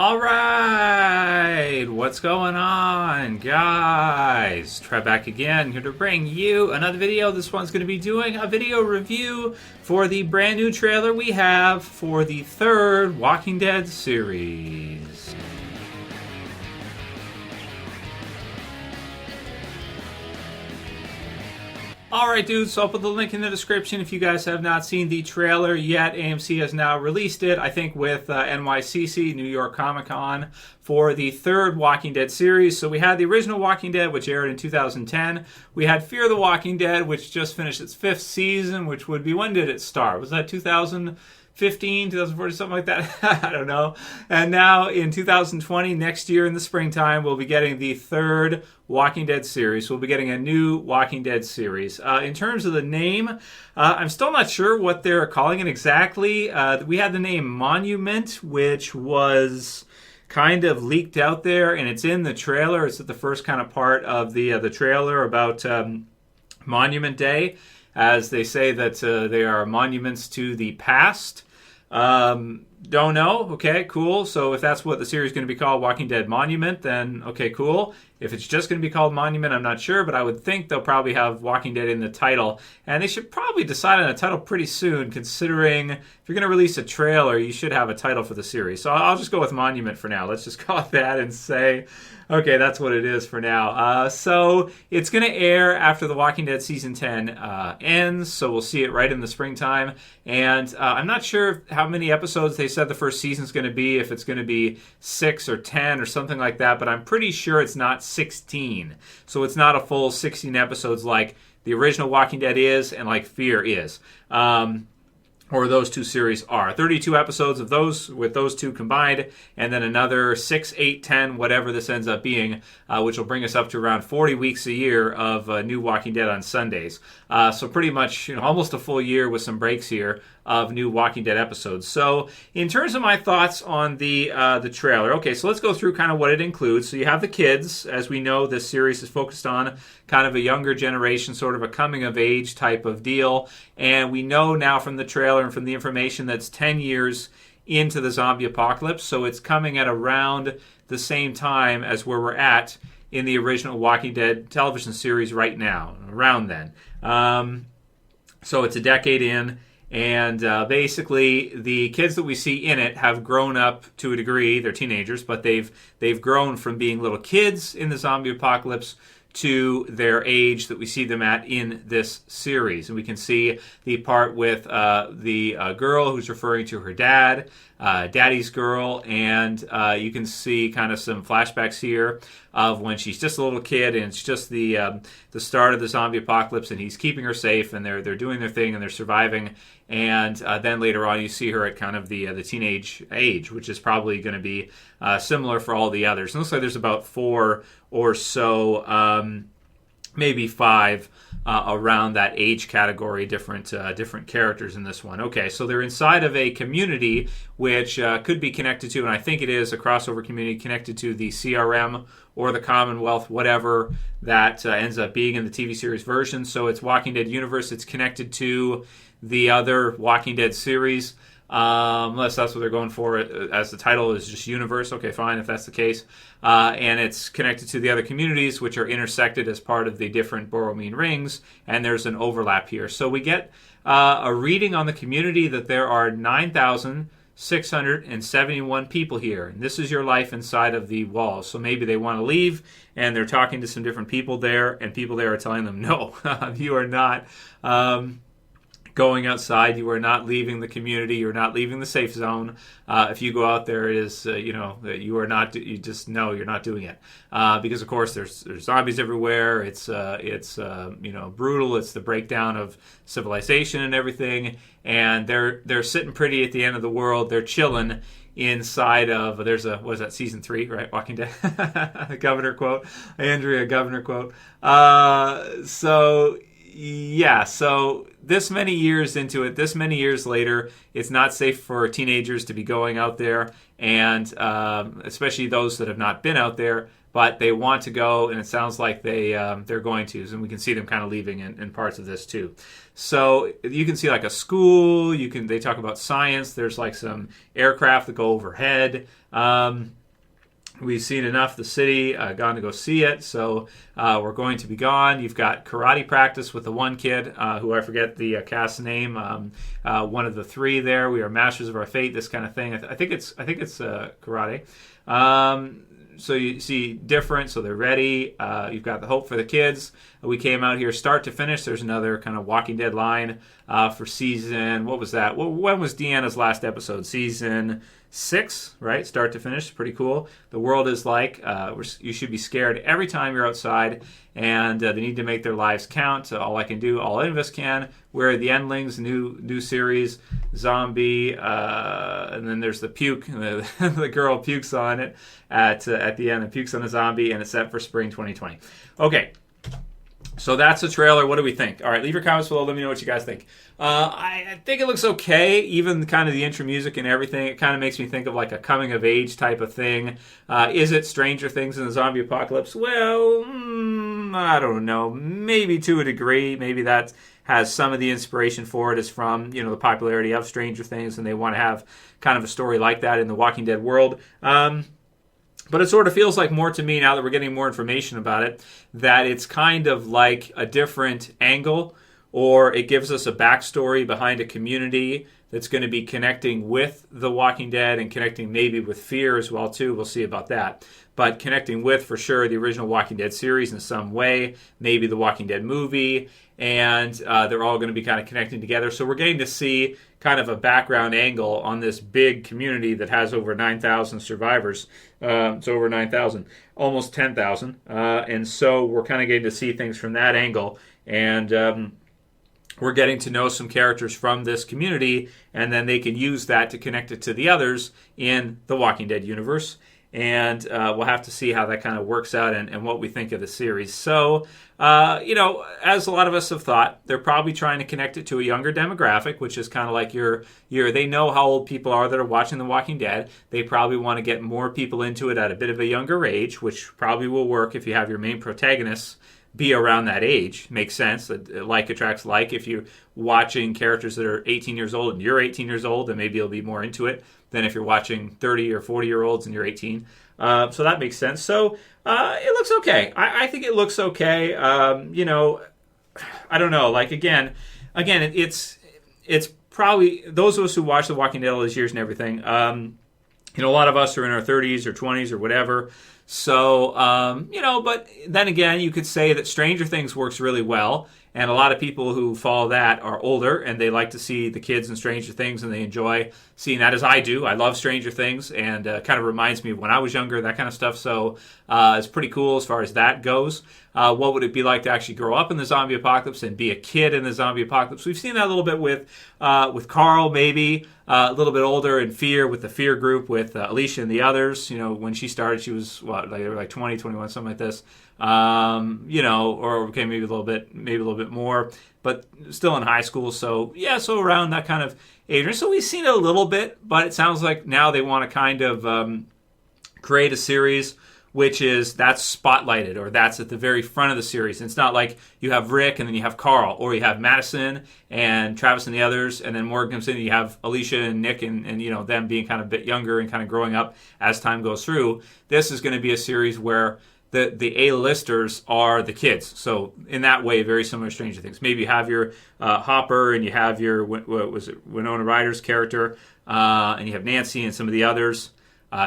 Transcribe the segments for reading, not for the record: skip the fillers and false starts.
All right, what's going on, guys? Trev back again, here to bring you another video. This one's going to be doing a video review for the brand new trailer we have for the third Walking Dead series. Alright dudes, so I'll put the link in the description if you guys have not seen the trailer yet. AMC has now released it, I think with NYCC, New York Comic Con, for the third Walking Dead series. So we had the original Walking Dead, which aired in 2010. We had Fear the Walking Dead, which just finished its 5th season, which would be, when did it start? Was that 2015, 2014, something like that? I don't know. And now in 2020, next year in the springtime, we'll be getting the third Walking Dead series. We'll be getting a new Walking Dead series. In terms of the name, I'm still not sure what they're calling it exactly. We had the name Monument, which was kind of leaked out there, and it's in the trailer. It's at the first kind of part of the trailer about Monument Day, as they say that they are monuments to the past. Don't know. Okay, cool. So if that's what the series is going to be called, Walking Dead Monument, then okay, cool. If it's just going to be called Monument, I'm not sure, but I would think they'll probably have Walking Dead in the title. And they should probably decide on a title pretty soon, considering if you're going to release a trailer, you should have a title for the series. So I'll just go with Monument for now. Let's just call it that and say, okay, that's what it is for now. So it's going to air after The Walking Dead Season 10 ends, so we'll see it right in the springtime. And I'm not sure how many episodes they said the first season's going to be, if it's going to be 6 or 10 or something like that, but I'm pretty sure it's not 16. So it's not a full 16 episodes like the original Walking Dead is and like Fear is. Or those two series are. 32 episodes of those, with those two combined, and then another 6, 8, 10, whatever this ends up being, which will bring us up to around 40 weeks a year of new Walking Dead on Sundays. So pretty much, almost a full year with some breaks here of new Walking Dead episodes. So in terms of my thoughts on the trailer, okay, so let's go through kind of what it includes. So you have the kids. As we know, this series is focused on kind of a younger generation, sort of a coming-of-age type of deal. And we know now from the trailer and from the information that's 10 years into the zombie apocalypse. So it's coming at around the same time as where we're at in the original Walking Dead television series right now, around then. So it's a decade in. And basically, the kids that we see in it have grown up to a degree. They're teenagers, but they've grown from being little kids in the zombie apocalypse to their age that we see them at in this series. And we can see the part with the girl who's referring to her dad, Daddy's girl, and you can see kind of some flashbacks here of when she's just a little kid, and it's just the start of the zombie apocalypse, and he's keeping her safe, and they're doing their thing, and they're surviving. And then later on, you see her at kind of the teenage age, which is probably going to be similar for all the others. It looks like there's about 4 or so, maybe 5 around that age category, different characters in this one. Okay, so they're inside of a community which could be connected to, and I think it is a crossover community connected to the CRM or the Commonwealth, whatever that ends up being in the TV series version. So it's Walking Dead universe. It's connected to the other Walking Dead series, unless that's what they're going for, as the title is just universe. Okay, fine, if that's the case. And it's connected to the other communities, which are intersected as part of the different Borromene rings, and there's an overlap here. So we get a reading on the community that there are 9,671 people here, and this is your life inside of the walls. So maybe they want to leave, and they're talking to some different people there, and people there are telling them, no, you are not going outside. You are not leaving the community. You're not leaving the safe zone. If you go out there, it is you are not. You just know you're not doing it because of course there's zombies everywhere. It's brutal. It's the breakdown of civilization and everything. And they're sitting pretty at the end of the world. They're chilling inside of, was that season 3, right? Walking Dead. Governor quote. Andrea Governor quote. So this many years into it, this many years later, it's not safe for teenagers to be going out there, and especially those that have not been out there, but they want to go, and it sounds like they're going to, and we can see them kind of leaving in parts of this too. So you can see like a school. They talk about science. There's like some aircraft that go overhead. We've seen enough. The city, gone to go see it, so we're going to be gone. You've got karate practice with the one kid, who I forget the cast name. One of the three there. We are masters of our fate. This kind of thing. I think it's karate. So you see different. So they're ready. You've got the hope for the kids. We came out here start to finish. There's another kind of Walking Dead line for season. What was that? When was Deanna's last episode? Season 6, right? Start to finish. Pretty cool. The world is like, you should be scared every time you're outside, and they need to make their lives count. All I can do, all any of us can. We're the Endlings, new series, zombie, and then there's the puke. The girl pukes on it at the end, and pukes on a zombie, and it's set for spring 2020. Okay. So that's the trailer. What do we think? All right, leave your comments below. Let me know what you guys think. I think it looks okay. Even kind of the intro music and everything, it kind of makes me think of like a coming of age type of thing. Is it Stranger Things in the zombie apocalypse? Well, I don't know. Maybe to a degree. Maybe that has some of the inspiration for it is from, the popularity of Stranger Things, and they want to have kind of a story like that in the Walking Dead world. But it sort of feels like more to me, now that we're getting more information about it, that it's kind of like a different angle, or it gives us a backstory behind a community that's going to be connecting with The Walking Dead and connecting maybe with Fear as well, too. We'll see about that. But connecting with, for sure, the original Walking Dead series in some way, maybe the Walking Dead movie, and they're all going to be kind of connecting together. So we're getting to see kind of a background angle on this big community that has over 9,000 survivors. It's over 9,000, almost 10,000. And so we're kind of getting to see things from that angle. And we're getting to know some characters from this community, and then they can use that to connect it to the others in the Walking Dead universe. And we'll have to see how that kind of works out and what we think of the series. So, as a lot of us have thought, they're probably trying to connect it to a younger demographic, which is kind of like they know how old people are that are watching The Walking Dead. They probably want to get more people into it at a bit of a younger age, which probably will work if you have your main protagonists be around that age. Makes sense. Like attracts like. If you're watching characters that are 18 years old and you're 18 years old, then maybe you'll be more into it than if you're watching 30 or 40-year-olds and you're 18. So that makes sense. So it looks okay. I think it looks okay. I don't know. Like, again, it's probably those of us who watch The Walking Dead all these years and everything. A lot of us are in our 30s or 20s or whatever. So, but then again, you could say that Stranger Things works really well, and a lot of people who follow that are older, and they like to see the kids in Stranger Things, and they enjoy seeing that, as I do. I love Stranger Things, and kind of reminds me of when I was younger, that kind of stuff. So it's pretty cool as far as that goes. What would it be like to actually grow up in the zombie apocalypse and be a kid in the zombie apocalypse? We've seen that a little bit with Carl, maybe a little bit older in Fear, with the Fear group, with Alicia and the others. When she started, she was like 20, 21, something like this. Or okay, maybe a little bit more, but still in high school. So so around that kind of age range. So we've seen it a little bit, but it sounds like now they want to kind of create a series that's spotlighted, or that's at the very front of the series. And it's not like you have Rick and then you have Carl, or you have Madison and Travis and the others, and then Morgan comes in and you have Alicia and Nick and them being kind of a bit younger and kind of growing up as time goes through. This is going to be a series where the A-listers are the kids. So in that way, very similar to Stranger Things. Maybe you have your Hopper, and you have your, Winona Ryder's character, and you have Nancy and some of the others.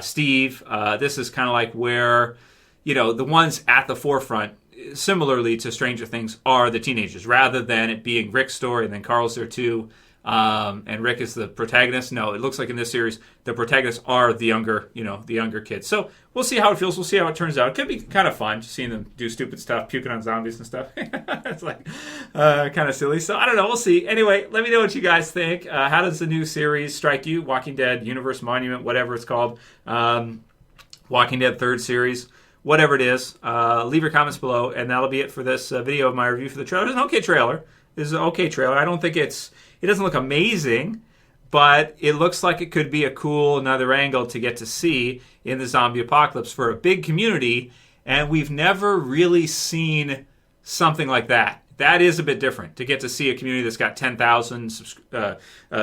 Steve. This is kind of like where, the ones at the forefront, similarly to Stranger Things, are the teenagers, rather than it being Rick's story and then Carl's there too. And Rick is the protagonist. No, it looks like in this series, the protagonists are the younger kids. So we'll see how it feels. We'll see how it turns out. It could be kind of fun, just seeing them do stupid stuff, puking on zombies and stuff. It's like kind of silly. So I don't know. We'll see. Anyway, let me know what you guys think. How does the new series strike you? Walking Dead, Universe Monument, whatever it's called. Walking Dead 3rd series. Whatever it is. Leave your comments below, and that'll be it for this video of my review for the trailer. It's an okay trailer. I don't think it doesn't look amazing, but it looks like it could be a cool another angle to get to see in the zombie apocalypse for a big community. and we've never really seen something like that. That is a bit different. To get to see a community that's got 10,000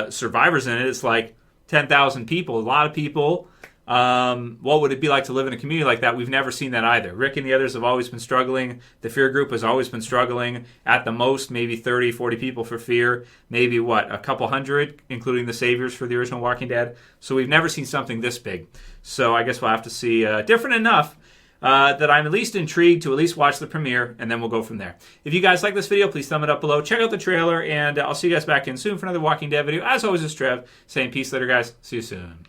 survivors in it, it's like 10,000 people, a lot of people. What would it be like to live in a community like that? We've never seen that either. Rick and the others have always been struggling. The Fear group has always been struggling. At the most, maybe 30, 40 people for Fear. Maybe, a couple hundred, including the Saviors for the original Walking Dead. So we've never seen something this big. So I guess we'll have to see different enough that I'm at least intrigued to at least watch the premiere, and then we'll go from there. If you guys like this video, please thumb it up below. Check out the trailer, and I'll see you guys back in soon for another Walking Dead video. As always, it's Trev saying peace later, guys. See you soon.